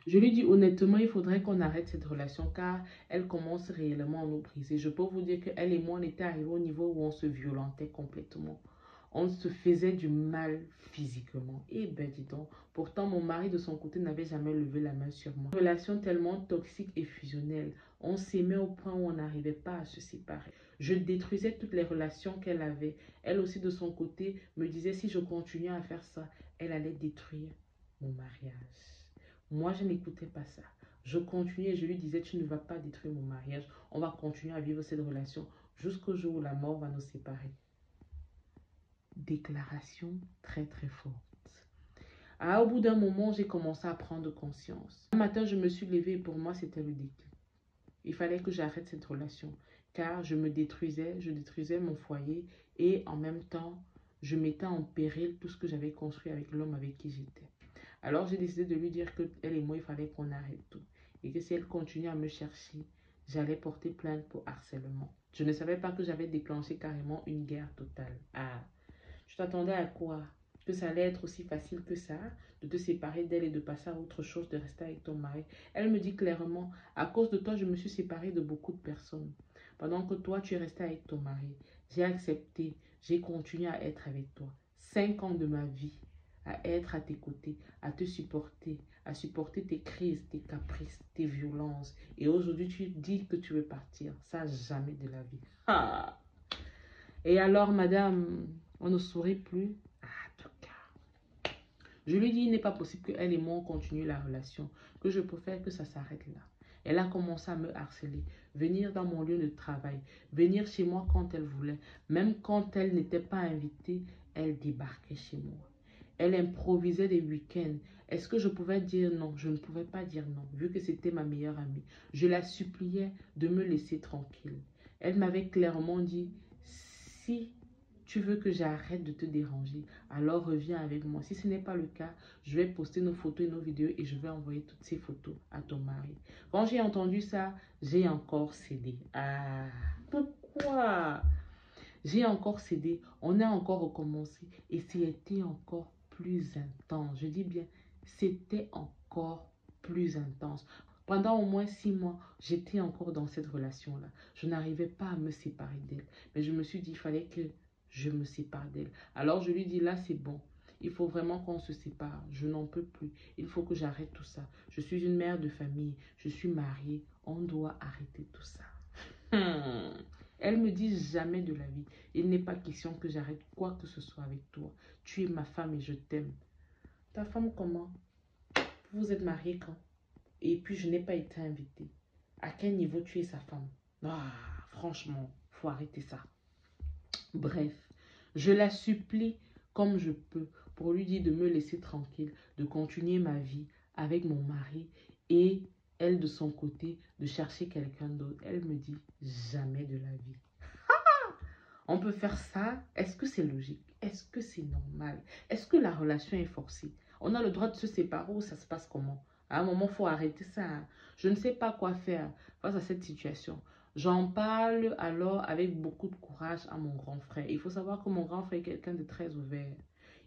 Je lui dis honnêtement, il faudrait qu'on arrête cette relation car elle commence réellement à nous briser. Je peux vous dire qu'elle et moi, on était arrivés au niveau où on se violentait complètement. On se faisait du mal physiquement. Et ben dis donc, pourtant mon mari de son côté n'avait jamais levé la main sur moi. Une relation tellement toxique et fusionnelle. On s'aimait au point où on n'arrivait pas à se séparer. Je détruisais toutes les relations qu'elle avait. Elle aussi de son côté me disait si je continuais à faire ça, elle allait détruire mon mariage. Moi, je n'écoutais pas ça. Je continuais et je lui disais, tu ne vas pas détruire mon mariage. On va continuer à vivre cette relation jusqu'au jour où la mort va nous séparer. Déclaration très très forte. Au bout d'un moment, j'ai commencé à prendre conscience. Un matin, je me suis levée et pour moi, c'était le déclic. Il fallait que j'arrête cette relation car je me détruisais, je détruisais mon foyer et en même temps, je mettais en péril tout ce que j'avais construit avec l'homme avec qui j'étais. Alors j'ai décidé de lui dire qu'elle et moi, il fallait qu'on arrête tout. Et que si elle continuait à me chercher, j'allais porter plainte pour harcèlement. Je ne savais pas que j'avais déclenché carrément une guerre totale. Ah, je t'attendais à quoi? Que ça allait être aussi facile que ça, de te séparer d'elle et de passer à autre chose, de rester avec ton mari. Elle me dit clairement, à cause de toi, je me suis séparée de beaucoup de personnes. Pendant que toi, tu es resté avec ton mari. J'ai accepté, j'ai continué à être avec toi. 5 ans de ma vie à être à tes côtés, à te supporter, à supporter tes crises, tes caprices, tes violences. Et aujourd'hui, tu dis que tu veux partir. Ça, jamais de la vie. Ah. Et alors, madame, on ne sourit plus. Ah, en tout cas. Je lui dis, il n'est pas possible qu'elle et moi, on continue la relation, que je préfère que ça s'arrête là. Elle a commencé à me harceler, venir dans mon lieu de travail, venir chez moi quand elle voulait. Même quand elle n'était pas invitée, elle débarquait chez moi. Elle improvisait des week-ends. Est-ce que je pouvais dire non? Je ne pouvais pas dire non, vu que c'était ma meilleure amie. Je la suppliais de me laisser tranquille. Elle m'avait clairement dit, si tu veux que j'arrête de te déranger, alors reviens avec moi. Si ce n'est pas le cas, je vais poster nos photos et nos vidéos et je vais envoyer toutes ces photos à ton mari. Quand j'ai entendu ça, j'ai encore cédé. Ah, pourquoi? J'ai encore cédé, on a encore recommencé et c'était encore plus intense. Je dis bien, c'était encore plus intense. Pendant au moins 6 mois, j'étais encore dans cette relation-là. Je n'arrivais pas à me séparer d'elle. Mais je me suis dit, il fallait que je me sépare d'elle. Alors je lui dis, là c'est bon. Il faut vraiment qu'on se sépare. Je n'en peux plus. Il faut que j'arrête tout ça. Je suis une mère de famille. Je suis mariée. On doit arrêter tout ça. Elle me dit jamais de la vie. Il n'est pas question que j'arrête quoi que ce soit avec toi. Tu es ma femme et je t'aime. Ta femme comment? Vous êtes mariés quand? Et puis je n'ai pas été invitée. À quel niveau tu es sa femme? Ah, franchement, faut arrêter ça. Bref, je la supplie comme je peux pour lui dire de me laisser tranquille, de continuer ma vie avec mon mari et elle de son côté de chercher quelqu'un d'autre. Elle me dit jamais de la vie. On peut faire ça. Est-ce que c'est logique? Est-ce que c'est normal? Est-ce que la relation est forcée? On a le droit de se séparer ou ça se passe comment? À un moment, il faut arrêter ça. Hein. Je ne sais pas quoi faire face à cette situation. J'en parle alors avec beaucoup de courage à mon grand frère. Il faut savoir que mon grand frère est quelqu'un de très ouvert.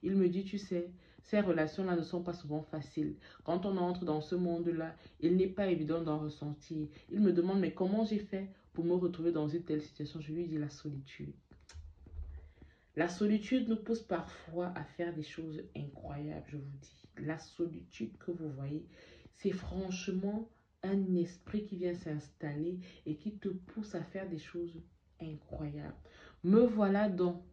Il me dit, tu sais, ces relations-là ne sont pas souvent faciles. Quand on entre dans ce monde-là, il n'est pas évident d'en ressentir. Il me demande, mais comment j'ai fait pour me retrouver dans une telle situation? Je lui dis la solitude. La solitude nous pousse parfois à faire des choses incroyables, je vous dis. La solitude que vous voyez, c'est franchement un esprit qui vient s'installer et qui te pousse à faire des choses incroyables. Me voilà donc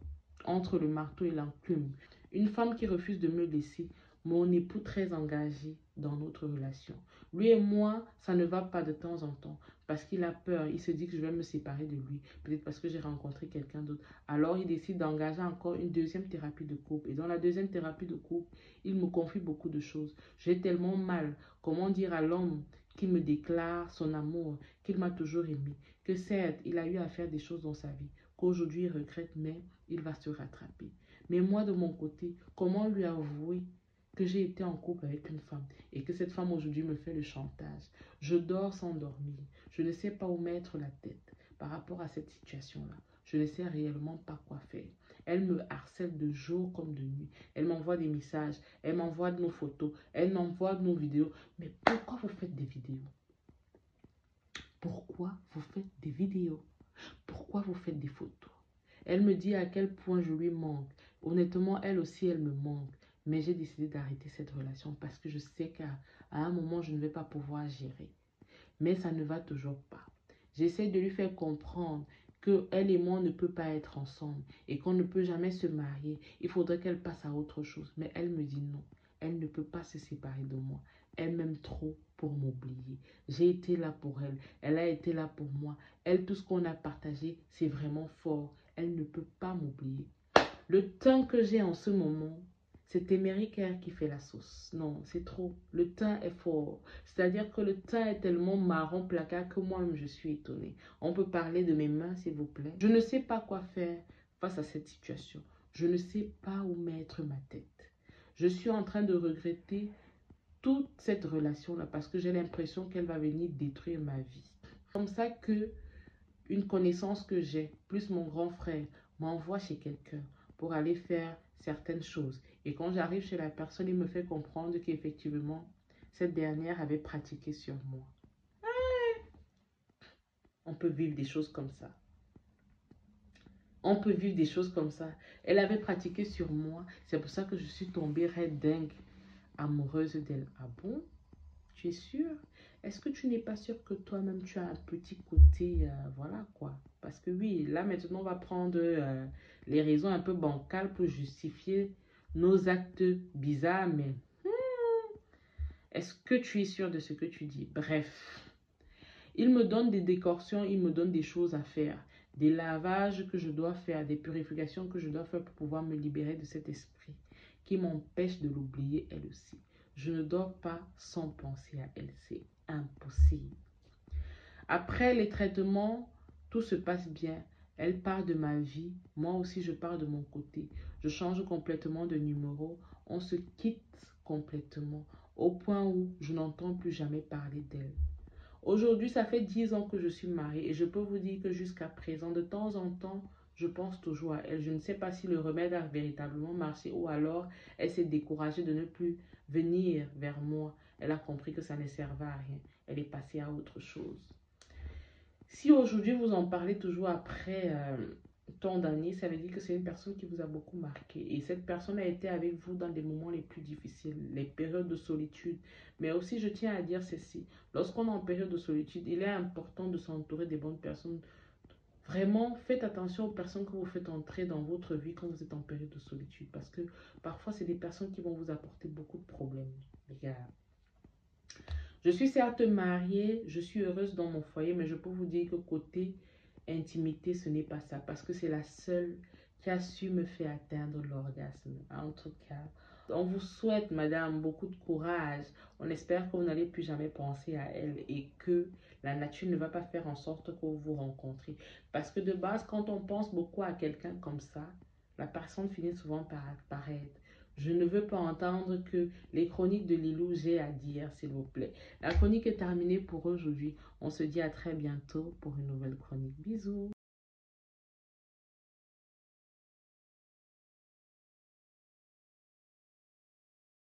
entre le marteau et l'enclume. Une femme qui refuse de me laisser, mon époux très engagé dans notre relation. Lui et moi, ça ne va pas de temps en temps parce qu'il a peur. Il se dit que je vais me séparer de lui. Peut-être parce que j'ai rencontré quelqu'un d'autre. Alors, il décide d'engager encore une deuxième thérapie de couple. Et dans la deuxième thérapie de couple, il me confie beaucoup de choses. J'ai tellement mal. Comment dire à l'homme qui me déclare son amour, qu'il m'a toujours aimé, que certes, il a eu à faire des choses dans sa vie, qu'aujourd'hui il regrette, mais il va se rattraper. Mais moi, de mon côté, comment lui avouer que j'ai été en couple avec une femme et que cette femme aujourd'hui me fait le chantage? Je dors sans dormir. Je ne sais pas où mettre la tête par rapport à cette situation-là. Je ne sais réellement pas quoi faire. Elle me harcèle de jour comme de nuit. Elle m'envoie des messages, elle m'envoie de nos photos, elle m'envoie de nos vidéos. Mais pourquoi Elle me dit à quel point je lui manque. Honnêtement, elle aussi, elle me manque. Mais j'ai décidé d'arrêter cette relation parce que je sais qu'à un moment, je ne vais pas pouvoir gérer. Mais ça ne va toujours pas. J'essaie de lui faire comprendre qu'elle et moi, on ne peut pas être ensemble et qu'on ne peut jamais se marier. Il faudrait qu'elle passe à autre chose. Mais elle me dit non. Elle ne peut pas se séparer de moi. Elle m'aime trop pour m'oublier. J'ai été là pour elle. Elle a été là pour moi. Elle, tout ce qu'on a partagé, c'est vraiment fort. Elle ne peut pas m'oublier. Le temps que j'ai en ce moment, c'est Témérique qui fait la sauce. Non, c'est trop. Le teint est fort. C'est-à-dire que le teint est tellement marron placard que moi-même je suis étonnée. On peut parler de mes mains, s'il vous plaît. Je ne sais pas quoi faire face à cette situation. Je ne sais pas où mettre ma tête. Je suis en train de regretter toute cette relation-là parce que j'ai l'impression qu'elle va venir détruire ma vie. C'est comme ça que une connaissance que j'ai, plus mon grand frère, m'envoie chez quelqu'un pour aller faire certaines choses. Et quand j'arrive chez la personne, il me fait comprendre qu'effectivement, cette dernière avait pratiqué sur moi. On peut vivre des choses comme ça. On peut vivre des choses comme ça. Elle avait pratiqué sur moi. C'est pour ça que je suis tombée raide dingue, amoureuse d'elle. Ah bon? Tu es sûre? Est-ce que tu n'es pas sûre que toi-même, tu as un petit côté, voilà quoi. Parce que oui, là maintenant, on va prendre les raisons un peu bancales pour justifier nos actes bizarres, mais est-ce que tu es sûre de ce que tu dis? Bref, il me donne des décoctions, il me donne des choses à faire, des lavages que je dois faire, des purifications que je dois faire pour pouvoir me libérer de cet esprit qui m'empêche de l'oublier elle aussi. Je ne dors pas sans penser à elle, c'est impossible. Après les traitements, tout se passe bien. Elle part de ma vie, moi aussi je pars de mon côté. Je change complètement de numéro, on se quitte complètement, au point où je n'entends plus jamais parler d'elle. Aujourd'hui, ça fait 10 ans que je suis mariée et je peux vous dire que jusqu'à présent, de temps en temps, je pense toujours à elle. Je ne sais pas si le remède a véritablement marché ou alors elle s'est découragée de ne plus venir vers moi. Elle a compris que ça ne servait à rien. Elle est passée à autre chose. Si aujourd'hui vous en parlez toujours après tant d'années, ça veut dire que c'est une personne qui vous a beaucoup marqué. Et cette personne a été avec vous dans des moments les plus difficiles, les périodes de solitude. Mais aussi, je tiens à dire ceci, lorsqu'on est en période de solitude, il est important de s'entourer des bonnes personnes. Vraiment, faites attention aux personnes que vous faites entrer dans votre vie quand vous êtes en période de solitude. Parce que parfois, c'est des personnes qui vont vous apporter beaucoup de problèmes. Regarde. Je suis certes mariée, je suis heureuse dans mon foyer, mais je peux vous dire que côté intimité, ce n'est pas ça. Parce que c'est la seule qui a su me faire atteindre l'orgasme. En tout cas, on vous souhaite, madame, beaucoup de courage. On espère que vous n'allez plus jamais penser à elle et que la nature ne va pas faire en sorte que vous vous rencontrez. Parce que de base, quand on pense beaucoup à quelqu'un comme ça, la personne finit souvent par apparaître. Je ne veux pas entendre que les chroniques de Lilou, j'ai à dire, s'il vous plaît. La chronique est terminée pour aujourd'hui. On se dit à très bientôt pour une nouvelle chronique. Bisous.